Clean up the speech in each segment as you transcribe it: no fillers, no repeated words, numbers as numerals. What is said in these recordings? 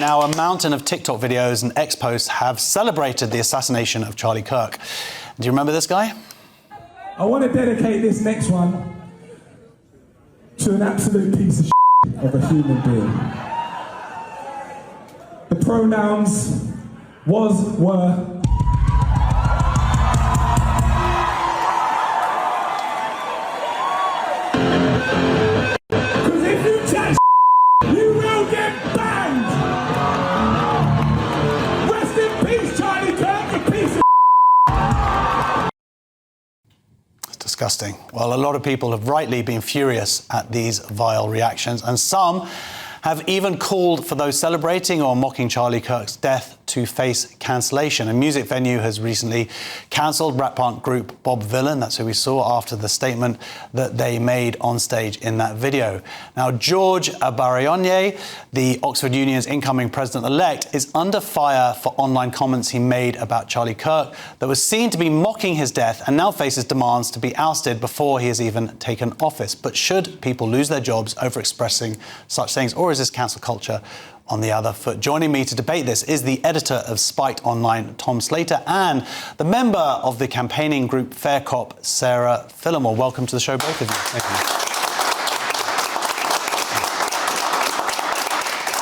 now a mountain of TikTok videos and X posts have celebrated the assassination of Charlie Kirk. Do you remember this guy? I want to dedicate this next one to an absolute piece of shit of a human being. The pronouns was, were. Because if you chat you will get banned! Rest in peace, Charlie Kirk, you piece of It's disgusting. Well, a lot of people have rightly been furious at these vile reactions, and some have even called for those celebrating or mocking Charlie Kirk's death to face cancellation. A music venue has recently cancelled rap punk group Bob Vylan. That's who we saw after the statement that they made on stage in that video. Now, George Abarionye, the Oxford Union's incoming president-elect, is under fire for online comments he made about Charlie Kirk that was seen to be mocking his death, and now faces demands to be ousted before he has even taken office. But should people lose their jobs over expressing such things, or is this cancel culture on the other foot? Joining me to debate this is the editor of Spiked Online, Tom Slater, and the member of the campaigning group Fair Cop, Sarah Phillimore. Welcome to the show, both of you. Thank you.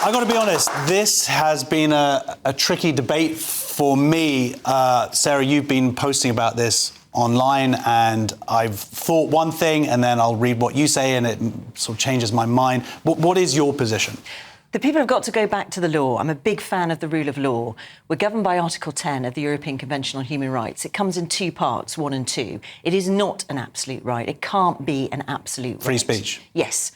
I've got to be honest, this has been a tricky debate for me. Sarah, you've been posting about this online, and I've thought one thing and then I'll read what you say and it sort of changes my mind. What is your position? The people have got to go back to the law. I'm a big fan of the rule of law. We're governed by Article 10 of the European Convention on Human Rights. It comes in two parts, 1 and 2. It is not an absolute right. It can't be an absolute right. Free speech? Yes.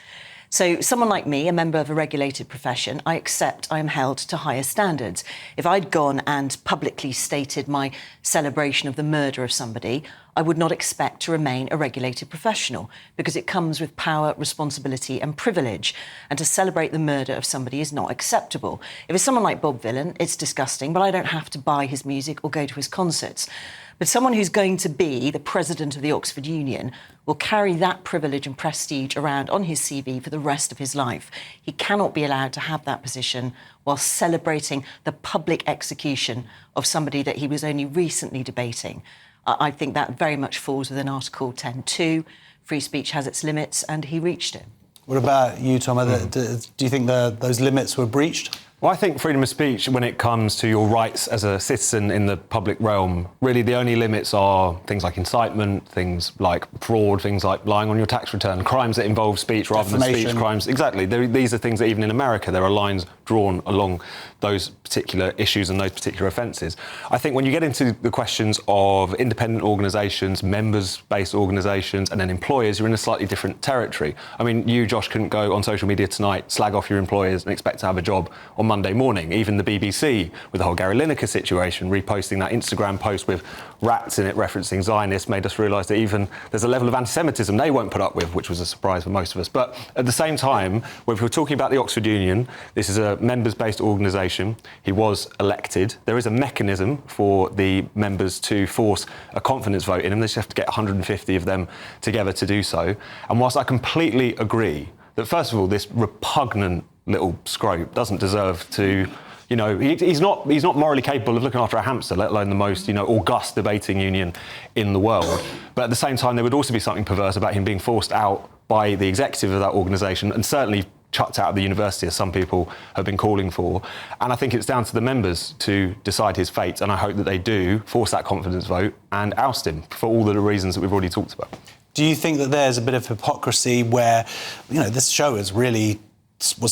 So someone like me, a member of a regulated profession, I accept I am held to higher standards. If I'd gone and publicly stated my celebration of the murder of somebody, I would not expect to remain a regulated professional, because it comes with power, responsibility and privilege. And to celebrate the murder of somebody is not acceptable. If it's someone like Bob Vylan, it's disgusting, but I don't have to buy his music or go to his concerts. But someone who's going to be the president of the Oxford Union will carry that privilege and prestige around on his CV for the rest of his life. He cannot be allowed to have that position while celebrating the public execution of somebody that he was only recently debating. I think that very much falls within Article 10.2. Free speech has its limits, and he reached it. What about you, Tom? Do you think those limits were breached? Well, I think freedom of speech, when it comes to your rights as a citizen in the public realm, really the only limits are things like incitement, things like fraud, things like lying on your tax return, crimes that involve speech rather than speech crimes. Exactly. These are things that even in America, there are lines drawn along those particular issues and those particular offences. I think when you get into the questions of independent organisations, members-based organisations and then employers, you're in a slightly different territory. I mean, you, Josh, couldn't go on social media tonight, slag off your employers and expect to have a job on Monday morning. Even the BBC, with the whole Gary Lineker situation, reposting that Instagram post with rats in it referencing Zionists, made us realise that even there's a level of anti-Semitism they won't put up with, which was a surprise for most of us. But at the same time, when we're talking about the Oxford Union, this is a members-based organisation. He was elected. There is a mechanism for the members to force a confidence vote in him. They just have to get 150 of them together to do so. And whilst I completely agree that, first of all, this repugnant little scrope doesn't deserve to, you know, he's not morally capable of looking after a hamster, let alone the most, you know, august debating union in the world. But at the same time, there would also be something perverse about him being forced out by the executive of that organisation, and certainly chucked out of the university, as some people have been calling for. And I think it's down to the members to decide his fate, and I hope that they do force that confidence vote and oust him for all the reasons that we've already talked about. Do you think that there's a bit of hypocrisy where, you know, this show was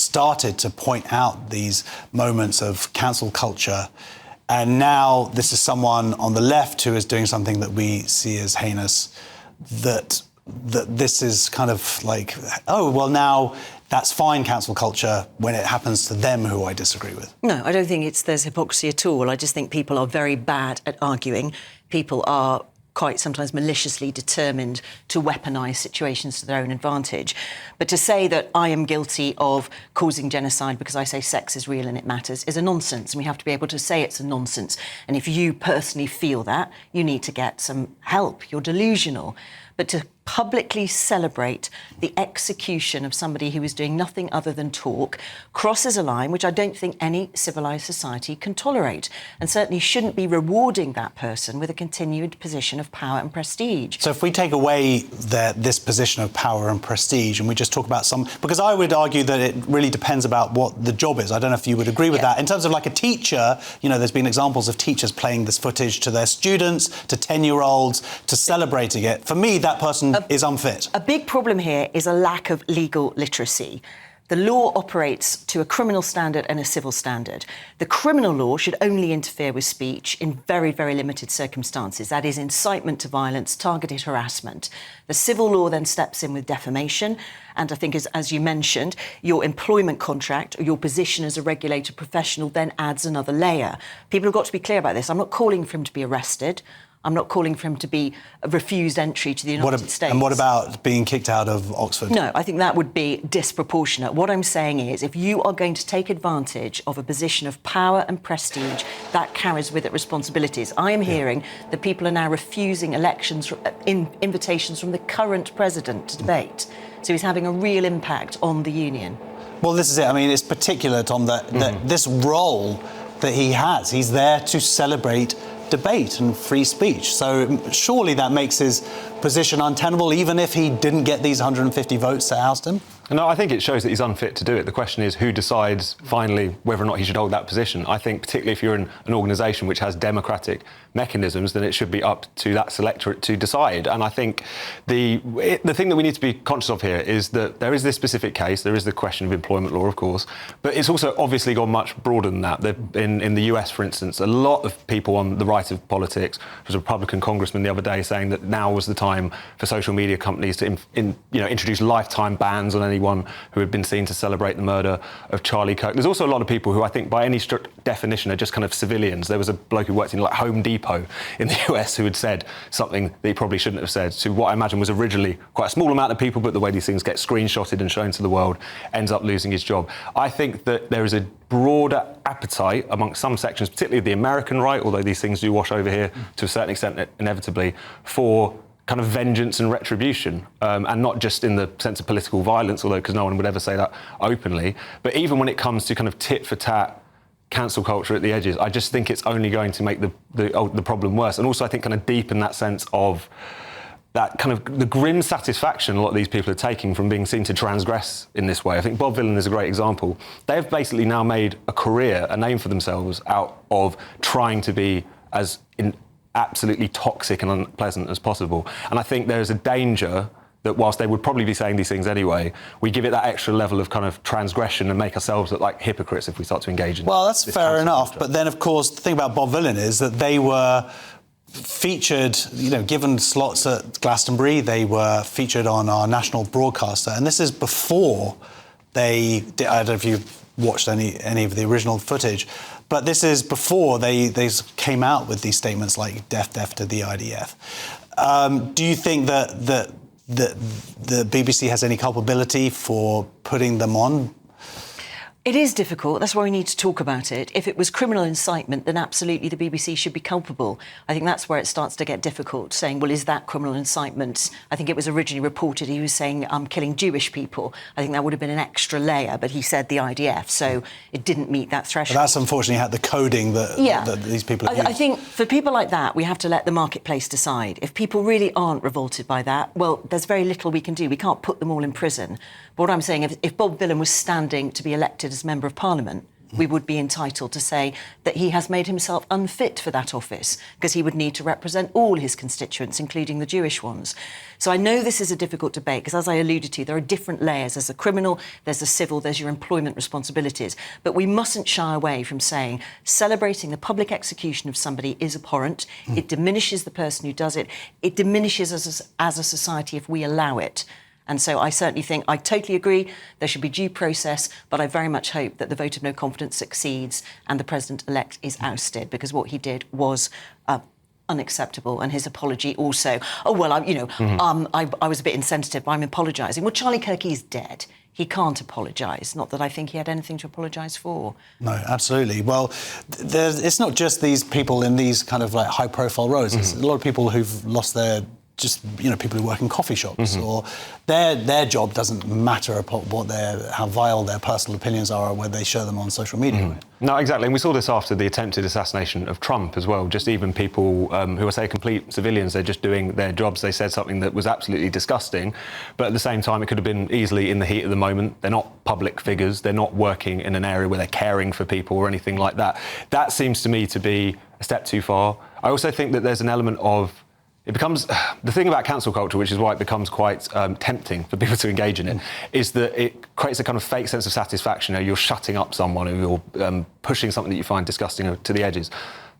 started to point out these moments of cancel culture, and now this is someone on the left who is doing something that we see as heinous, that this is kind of like, oh, well, now that's fine, cancel culture, when it happens to them who I disagree with? No, I don't think there's hypocrisy at all. I just think people are very bad at arguing. People are quite sometimes maliciously determined to weaponise situations to their own advantage. But to say that I am guilty of causing genocide because I say sex is real and it matters is a nonsense, and we have to be able to say it's a nonsense. And if you personally feel that, you need to get some help. You're delusional. but to publicly celebrate the execution of somebody who is doing nothing other than talk crosses a line which I don't think any civilised society can tolerate, and certainly shouldn't be rewarding that person with a continued position of power and prestige. So if we take away this position of power and prestige and we just talk about because I would argue that it really depends about what the job is. I don't know if you would agree with that. In terms of like a teacher, there's been examples of teachers playing this footage to their students, to 10-year-olds, to celebrating it. For me, that person is unfit. A big problem here is a lack of legal literacy. The law operates to a criminal standard and a civil standard. The criminal law should only interfere with speech in very, very limited circumstances. That is incitement to violence, targeted harassment. The civil law then steps in with defamation. And I think, as you mentioned, your employment contract or your position as a regulated professional then adds another layer. People have got to be clear about this. I'm not calling for him to be arrested. I'm not calling for him to be refused entry to the United States. And what about being kicked out of Oxford? No, I think that would be disproportionate. What I'm saying is, if you are going to take advantage of a position of power and prestige, that carries with it responsibilities. I am hearing that people are now refusing invitations from the current president to debate. So he's having a real impact on the union. Well, this is it. I mean, it's particular, Tom, that this role that he has, he's there to celebrate debate and free speech. So surely that makes his position untenable, even if he didn't get these 150 votes to oust him? No, I think it shows that he's unfit to do it. The question is who decides finally whether or not he should hold that position. I think particularly if you're in an organisation which has democratic mechanisms, then it should be up to that selectorate to decide. And I think the thing that we need to be conscious of here is that there is this specific case, there is the question of employment law, of course, but it's also obviously gone much broader than that. In the US, for instance, a lot of people on the right of politics, there was a Republican congressman the other day saying that now was the time for social media companies to introduce lifetime bans on anyone who had been seen to celebrate the murder of Charlie Kirk. There's also a lot of people who I think by any strict definition are just kind of civilians. There was a bloke who worked in like Home Depot in the US who had said something that he probably shouldn't have said to what I imagine was originally quite a small amount of people, but the way these things get screenshotted and shown to the world ends up losing his job. I think that there is a broader appetite amongst some sections, particularly the American right, although these things do wash over here to a certain extent inevitably, for kind of vengeance and retribution, and not just in the sense of political violence, although because no one would ever say that openly, but even when it comes to kind of tit-for-tat cancel culture at the edges, I just think it's only going to make the problem worse. And also I think kind of deepen that sense of that kind of the grim satisfaction a lot of these people are taking from being seen to transgress in this way. I think Bob Vylan is a great example. They have basically now made a career, a name for themselves out of trying to be as absolutely toxic and unpleasant as possible. And I think there's a danger that whilst they would probably be saying these things anyway, we give it that extra level of kind of transgression and make ourselves look like hypocrites if we start to engage in. Well, that's fair enough. But then, of course, the thing about Bob Vylan is that they were featured, given slots at Glastonbury, they were featured on our national broadcaster. And this is before they did, I don't know if you've watched any of the original footage, but this is before they came out with these statements like death to the IDF. Do you think that the BBC has any culpability for putting them on? It is difficult. That's why we need to talk about it. If it was criminal incitement, then absolutely the BBC should be culpable. I think that's where it starts to get difficult, saying, well, is that criminal incitement? I think it was originally reported he was saying, I'm killing Jewish people. I think that would have been an extra layer, but he said the IDF, so it didn't meet that threshold. But that's unfortunately had the coding that these people have used. I think for people like that, we have to let the marketplace decide. If people really aren't revolted by that, well, there's very little we can do. We can't put them all in prison. But what I'm saying, if Bob Vylan was standing to be elected as Member of Parliament, we would be entitled to say that he has made himself unfit for that office because he would need to represent all his constituents, including the Jewish ones. So I know this is a difficult debate because, as I alluded to, there are different layers. There's a criminal, there's a civil, there's your employment responsibilities. But we mustn't shy away from saying celebrating the public execution of somebody is abhorrent. It diminishes the person who does it. It diminishes us as a society if we allow it. And so I certainly think, I totally agree, there should be due process, but I very much hope that the vote of no confidence succeeds and the President-elect is ousted, because what he did was unacceptable, and his apology also. I was a bit insensitive, but I'm apologising. Well, Charlie Kirk is dead. He can't apologise. Not that I think he had anything to apologise for. No, absolutely. Well, it's not just these people in these kind of like high-profile roles. There's a lot of people who've lost their just people who work in coffee shops, or their job doesn't matter about how vile their personal opinions are, or whether they share them on social media. Right? No, exactly. And we saw this after the attempted assassination of Trump as well. Just even people who are, say, complete civilians, they're just doing their jobs. They said something that was absolutely disgusting, but at the same time, it could have been easily in the heat of the moment. They're not public figures. They're not working in an area where they're caring for people or anything like that. That seems to me to be a step too far. I also think that there's an element of it becomes the thing about cancel culture, which is why it becomes quite tempting for people to engage in it, is that it creates a kind of fake sense of satisfaction. You're shutting up someone, or you're pushing something that you find disgusting to the edges.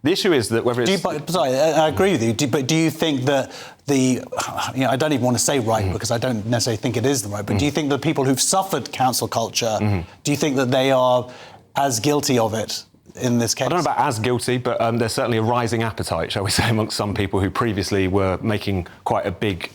The issue is that whether it's... I agree with you, but do you think that I don't even want to say right, because I don't necessarily think it is the right, but do you think that people who've suffered cancel culture, do you think that they are as guilty of it in this case? I don't know about as guilty, but there's certainly a rising appetite, shall we say, amongst some people who previously were making quite a big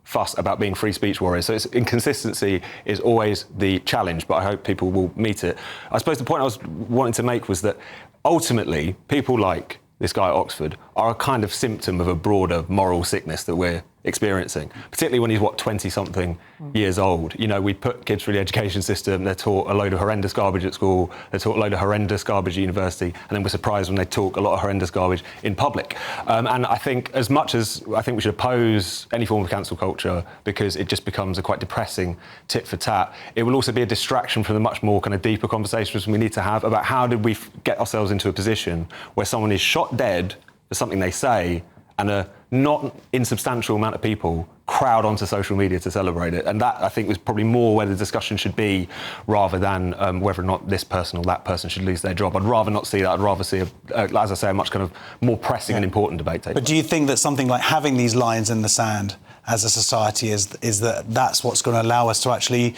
fuss about being free speech warriors. So inconsistency is always the challenge, but I hope people will meet it. I suppose the point I was wanting to make was that ultimately people like this guy at Oxford are a kind of symptom of a broader moral sickness that we're experiencing, particularly when he's, 20-something years old. We put kids through the education system, they're taught a load of horrendous garbage at school, they're taught a load of horrendous garbage at university, and then we're surprised when they talk a lot of horrendous garbage in public. And I think as much as I think we should oppose any form of cancel culture because it just becomes a quite depressing tit for tat, it will also be a distraction from the much more kind of deeper conversations we need to have about how did we get ourselves into a position where someone is shot dead for something they say, and a not insubstantial amount of people crowd onto social media to celebrate it. And that, I think, was probably more where the discussion should be, rather than whether or not this person or that person should lose their job. I'd rather not see that. I'd rather see, as I say, a much kind of more pressing and important debate take place. But do you think that something like having these lines in the sand as a society is that's what's going to allow us to actually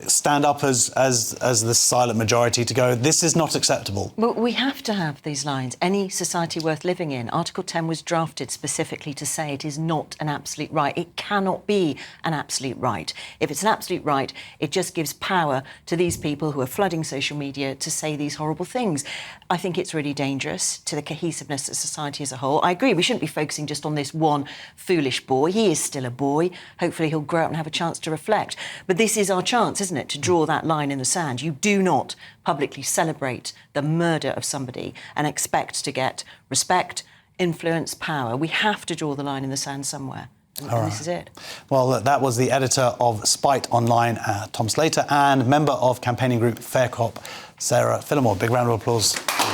stand up as the silent majority to go, this is not acceptable? Well, we have to have these lines. Any society worth living in. Article 10 was drafted specifically to say it is not an absolute right. It cannot be an absolute right. If it's an absolute right, it just gives power to these people who are flooding social media to say these horrible things. I think it's really dangerous to the cohesiveness of society as a whole. I agree, we shouldn't be focusing just on this one foolish boy. He is still a boy. Hopefully he'll grow up and have a chance to reflect. But this is our chance, isn't it, to draw that line in the sand. You do not publicly celebrate the murder of somebody and expect to get respect, influence, power. We have to draw the line in the sand somewhere. And this is it. Well, that was the editor of Spite Online, Tom Slater, and member of campaigning group Fair Cop, Sarah Phillimore. Big round of applause.